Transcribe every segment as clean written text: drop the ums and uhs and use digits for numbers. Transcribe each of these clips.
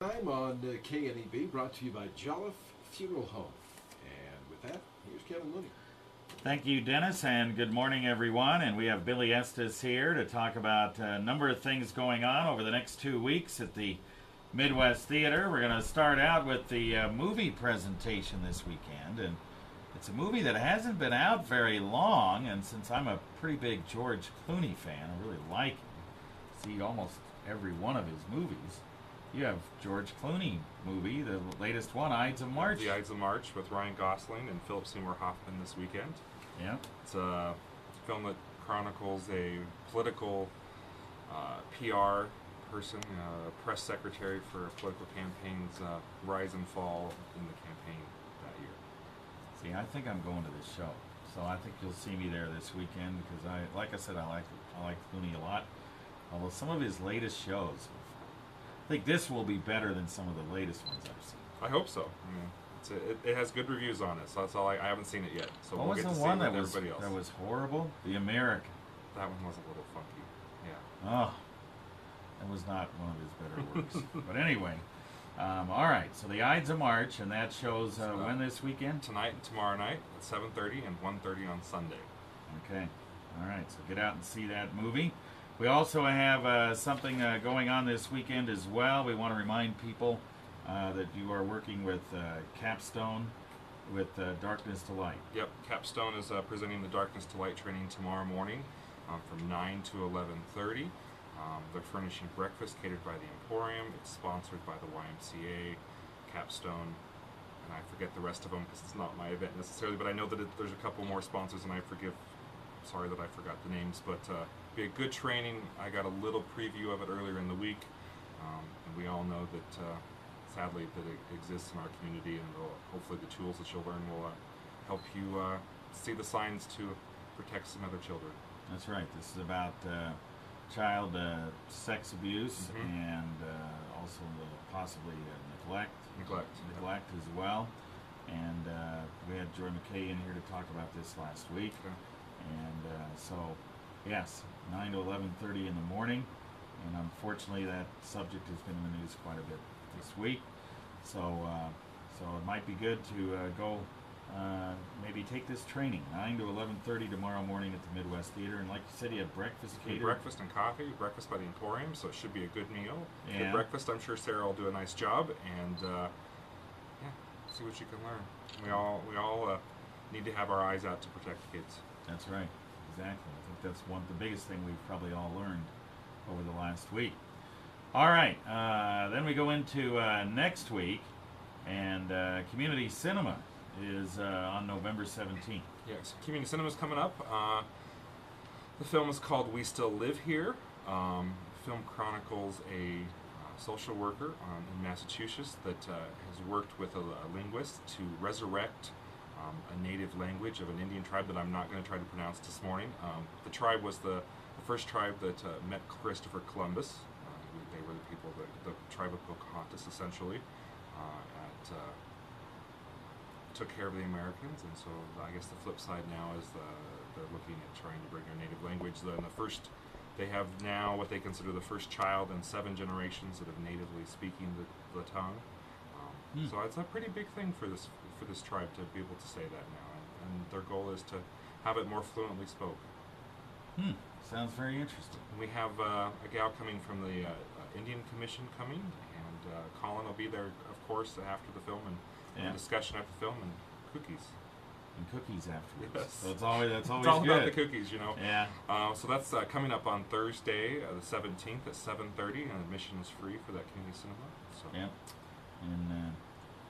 Time on KNEB, brought to you by Jolliffe Funeral Home. And with that, here's Kevin Mooney. Thank you, Dennis, and good morning, everyone. And we have Billy Estes here to talk about a number of things going on over the next 2 weeks at the Midwest Theater. We're going to start out with the movie presentation this weekend, and it's a movie that hasn't been out very long, and since I'm a pretty big George Clooney fan, I really like him. See almost every one of his movies. You have George Clooney movie, the latest one, Ides of March. The Ides of March with Ryan Gosling and Philip Seymour Hoffman this weekend. Yeah. It's a film that chronicles a political PR person, press secretary for a political campaign's rise and fall in the campaign that year. See, I think I'm going to this show, so I think you'll see me there this weekend because like I said, I like Clooney a lot. Although some of his latest shows, I think this will be better than some of the latest ones I've seen. I hope so. I mean, it has good reviews on it, so that's all. I haven't seen it yet, so What we'll was get the to one see it that with was everybody else. that was horrible? The American. That one was a little funky. Yeah. Oh, that was not one of his better works. But anyway, all right. So the Ides of March, and that shows when this weekend? Tonight and tomorrow night at 7:30 and 1:30 on Sunday. Okay. All right. So get out and see that movie. We also have something going on this weekend as well. We want to remind people that you are working with Capstone with Darkness to Light. Yep, Capstone is presenting the Darkness to Light training tomorrow morning from 9 to 11:30. They're furnishing breakfast catered by the Emporium. It's sponsored by the YMCA, Capstone, and I forget the rest of them because it's not my event necessarily, but I know that there's a couple more sponsors, and sorry that I forgot the names, but be a good training. I got a little preview of it earlier in the week, and we all know that sadly that it exists in our community, and hopefully the tools that you'll learn will help you see the signs to protect some other children. That's right. This is about child sex abuse and also possibly neglect as well. And we had Joy McKay in here to talk about this last week. Okay. And so, yes, 9 to 11:30 in the morning. And unfortunately, that subject has been in the news quite a bit this week. So it might be good to go maybe take this training 9 to 11:30 tomorrow morning at the Midwest Theater. And like you said, you have breakfast catered. Breakfast and coffee, breakfast by the Emporium, so it should be a good meal. Yeah. Good breakfast. I'm sure Sarah will do a nice job, and see what you can learn. We all need to have our eyes out to protect kids. That's right, exactly. I think that's the biggest thing we've probably all learned over the last week. All right, then we go into next week, and Community Cinema is on November 17th. Yes, Community Cinema is coming up. The film is called We Still Live Here. The film chronicles a social worker in Massachusetts that has worked with a linguist to resurrect a native language of an Indian tribe that I'm not going to try to pronounce this morning. The tribe was the first tribe that met Christopher Columbus. They were the people, the tribe of Pocahontas, essentially, took care of the Americans, and so I guess the flip side now is they're looking at trying to bring their native language. They have now what they consider the first child in 7 generations that have natively speaking the tongue. So it's a pretty big thing for this tribe to be able to say that now, and their goal is to have it more fluently spoken. Sounds very interesting. We have a gal coming from the Indian Commission coming, and Colin will be there, of course, after the film, and a discussion after the film, and cookies. And cookies afterwards. Yes. So that's always It's all good. about the cookies, you know. Yeah. So that's coming up on Thursday, the 17th at 7:30, and admission is free for that community cinema. So. Yeah. And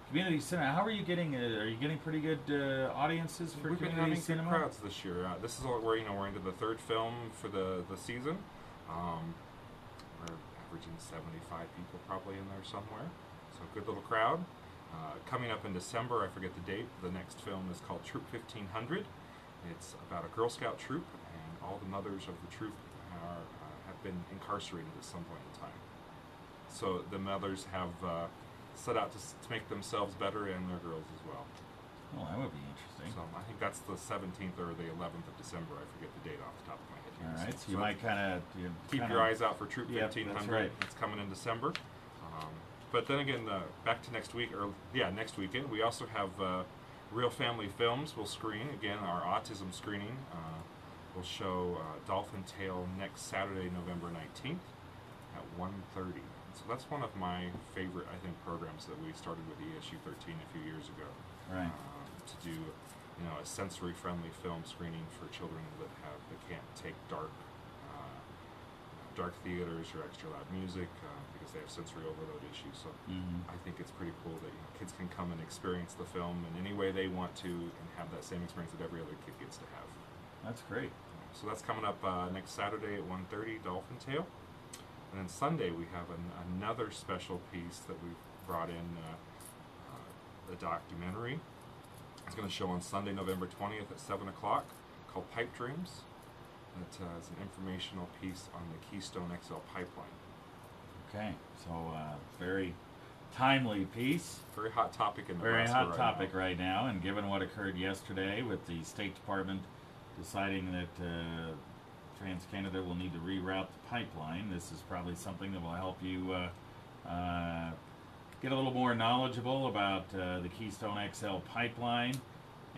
Community Cinema, how are you getting? Are you getting pretty good audiences for We've been Community having Cinema? good crowds this year. This is where we're into the 3rd film for the season. We're averaging 75 people probably in there somewhere. So good little crowd. Coming up in December, I forget the date. The next film is called Troop 1500. It's about a Girl Scout troop, and all the mothers of the troop have been incarcerated at some point in time. So the mothers have set out to make themselves better and their girls as well. Well, that would be interesting. So I think that's the 17th or the 11th of December. I forget the date off the top of my head. All right, so you might kind of keep your eyes out for Troop Yep, 1500. that's right. It's coming in December. But then again, back to next week, next weekend, we also have Real Family Films will screen. Again, our autism screening will show Dolphin Tale next Saturday, November 19th at 1:30. So that's one of my favorite, I think, programs that we started with ESU 13 a few years ago. Right. To do, a sensory-friendly film screening for children that can't take dark theaters or extra loud music because they have sensory overload issues. So I think it's pretty cool that kids can come and experience the film in any way they want to and have that same experience that every other kid gets to have. That's great. So that's coming up next Saturday at 1:30, Dolphin Tale. And then Sunday we have another special piece that we've brought in, a documentary. It's going to show on Sunday, November 20th at 7 o'clock, called Pipe Dreams. It is an informational piece on the Keystone XL pipeline. Okay, so very timely piece. Very hot topic in Very Nebraska hot topic right now, and given what occurred yesterday with the State Department deciding that TransCanada will need to reroute the pipeline, this is probably something that will help you get a little more knowledgeable about the Keystone XL pipeline,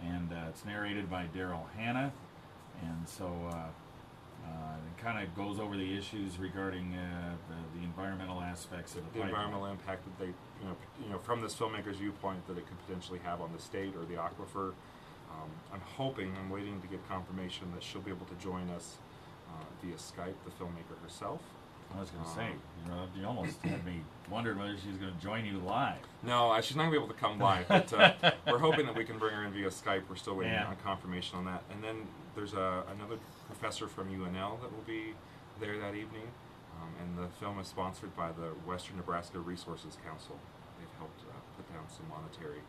and it's narrated by Daryl Hanna, and so it kind of goes over the issues regarding the environmental aspects of the pipeline. Environmental impact that they, from this filmmaker's viewpoint, that it could potentially have on the state or the aquifer. I'm waiting to get confirmation that she'll be able to join us via Skype, the filmmaker herself. I was going to say, you almost had me wondering whether she was going to join you live. No, she's not going to be able to come live, but we're hoping that we can bring her in via Skype. We're still waiting on confirmation on that. And then there's another professor from UNL that will be there that evening, and the film is sponsored by the Western Nebraska Resources Council. They've helped put down some monetary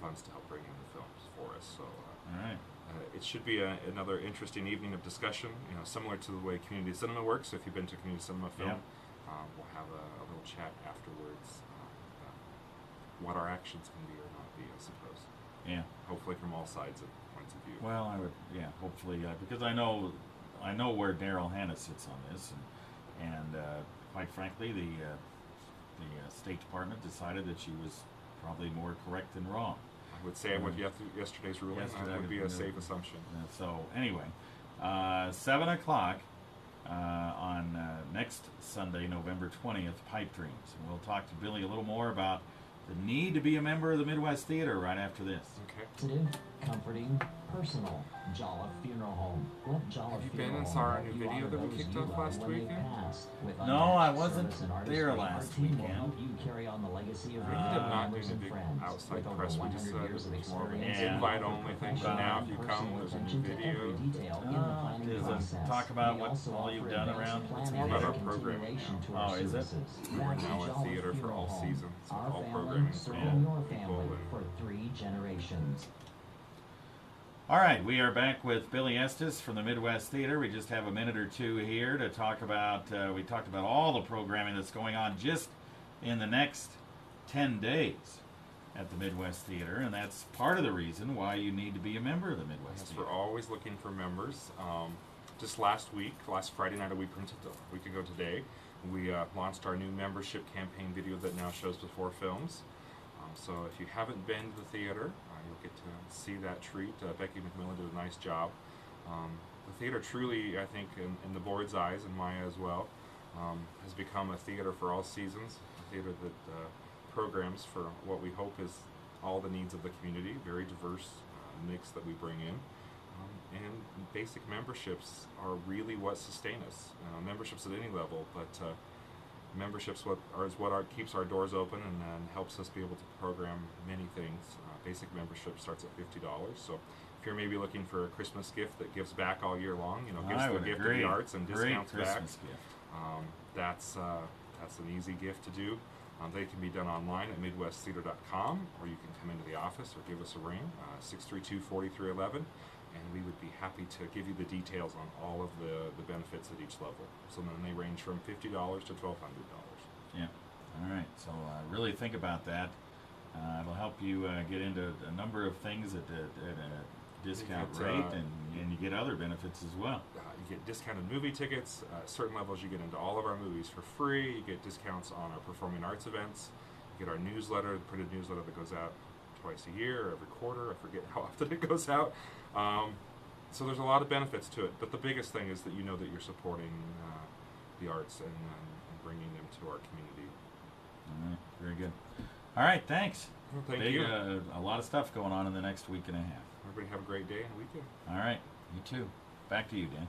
funds to help bring in the films for us. So all right. It should be another interesting evening of discussion, similar to the way community cinema works. So if you've been to community cinema film, we'll have a little chat afterwards about what our actions can be or not be, I suppose. Yeah. Hopefully from all sides of points of view. Well, I would, hopefully, because I know where Daryl Hanna sits on this, and quite frankly, the State Department decided that she was probably more correct than wrong. I would say with yesterday's ruling, that would be a safe assumption. So anyway, 7 o'clock on next Sunday, November 20th, Pipe Dreams. And we'll talk to Billy a little more about the need to be a member of the Midwest Theater right after this. Okay. Sensitive, comforting, personal. Jolliffe Funeral Home. Let Jolliffe Have you been and saw our new video that we kicked off last weekend? No, I wasn't there last weekend. You carry on the legacy of We ended up not doing a big outside press. We just said it was more of an invite only thing. But now if you come, there's a new video. Does it talk about what all you've done around? It's more about our programming now. Oh, is it? We're now a theater for all seasons. So all programming for serving all your people. family for 3 generations. All right, we are back with Billy Estes from the Midwest Theater. We just have a minute or two here to talk about, we talked about all the programming that's going on just in the next 10 days at the Midwest Theater, and that's part of the reason why you need to be a member of the Midwest Yes, Theater. we're always looking for members. Just last Friday night, a week ago today, we launched our new membership campaign video that now shows before films. So if you haven't been to the theater, you'll get to see that treat. Becky McMillan did a nice job. The theater truly, I think, in the board's eyes, and Maya as well, has become a theater for all seasons, a theater that programs for what we hope is all the needs of the community, very diverse mix that we bring in. And basic memberships are really what sustain us. Memberships at any level, but memberships is what keeps our doors open and helps us be able to program many things. Basic membership starts at $50. So if you're maybe looking for a Christmas gift that gives back all year long, gives the gift of the arts and discounts back, that's an easy gift to do. They can be done online at midwesttheater.com, or you can come into the office or give us a ring, 632-4311. And we would be happy to give you the details on all of the benefits at each level. So then they range from $50 to $1,200. Yeah. All right. So really think about that. It'll help you get into a number of things at a discount rate, and you get other benefits as well. You get discounted movie tickets. At certain levels, you get into all of our movies for free. You get discounts on our performing arts events. get our newsletter, the printed newsletter that goes out twice a year, or every quarter. I forget how often it goes out. So there's a lot of benefits to it, but the biggest thing is that you know that you're supporting the arts and bringing them to our community. All right, very good. All right, thanks. Well, thank Big, you. a lot of stuff going on in the next week and a half. Everybody have a great day and weekend. All right, you too. Back to you, Dan.